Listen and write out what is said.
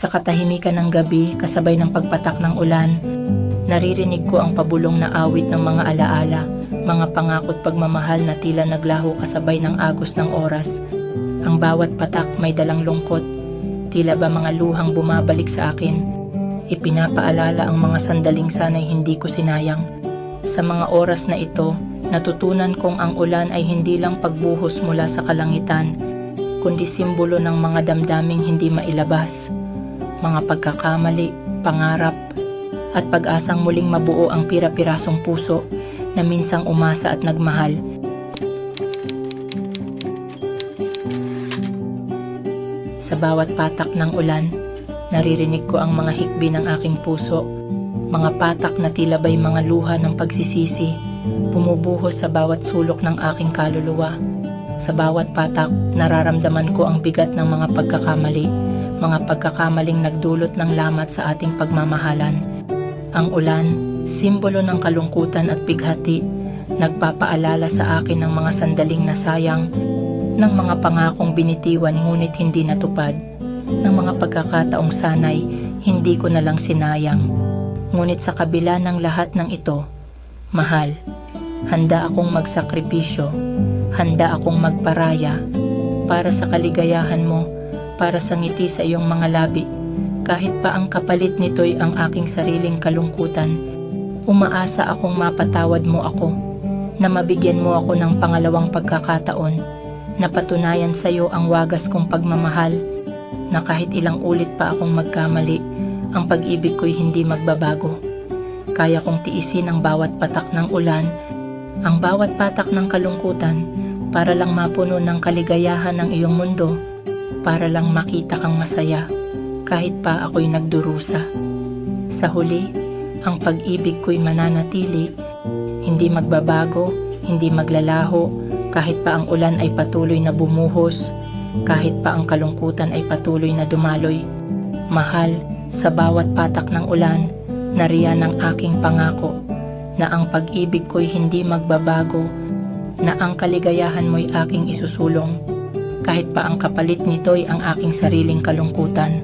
Sa katahimikan ng gabi, kasabay ng pagpatak ng ulan, naririnig ko ang pabulong na awit ng mga alaala, mga pangako't pagmamahal na tila naglaho kasabay ng agos ng oras. Ang bawat patak may dalang lungkot, tila ba mga luhang bumabalik sa akin. Ipinapaalala ang mga sandaling sana'y hindi ko sinayang. Sa mga oras na ito, natutunan kong ang ulan ay hindi lang pagbuhos mula sa kalangitan, kundi simbolo ng mga damdaming hindi mailabas. Mga pagkakamali, pangarap, at pag-asang muling mabuo ang pira-pirasong puso na minsang umasa at nagmahal. Sa bawat patak ng ulan, naririnig ko ang mga hikbi ng aking puso, mga patak na tila ba'y mga luha ng pagsisisi, bumubuhos sa bawat sulok ng aking kaluluwa. Sa bawat patak, nararamdaman ko ang bigat ng mga pagkakamali, mga pagkakamaling nagdulot ng lamat sa ating pagmamahalan. Ang ulan, simbolo ng kalungkutan at bighati, nagpapaalala sa akin ng mga sandaling nasayang, ng mga pangakong binitiwan ngunit hindi natupad, ng mga pagkakataong sanay hindi ko na lang sinayang. Ngunit sa kabila ng lahat ng ito, mahal, handa akong magsakripisyo, handa akong magparaya para sa kaligayahan mo, para sa ngiti sa iyong mga labi. Kahit pa ang kapalit nito'y ang aking sariling kalungkutan, umaasa akong mapatawad mo ako, na mabigyan mo ako ng pangalawang pagkakataon, na patunayan sa iyo ang wagas kong pagmamahal, na kahit ilang ulit pa akong magkamali, ang pag-ibig ko'y hindi magbabago. Kaya kong tiisin ang bawat patak ng ulan, ang bawat patak ng kalungkutan, para lang mapuno ng kaligayahan ng iyong mundo, para lang makita kang masaya, kahit pa ako'y nagdurusa. Sa huli, ang pag-ibig ko'y mananatili, hindi magbabago, hindi maglalaho, kahit pa ang ulan ay patuloy na bumuhos, kahit pa ang kalungkutan ay patuloy na dumaloy. Mahal, sa bawat patak ng ulan, nariyan ang aking pangako, na ang pag-ibig ko'y hindi magbabago, na ang kaligayahan mo'y aking isusulong, kahit pa ang kapalit nito'y ang aking sariling kalungkutan.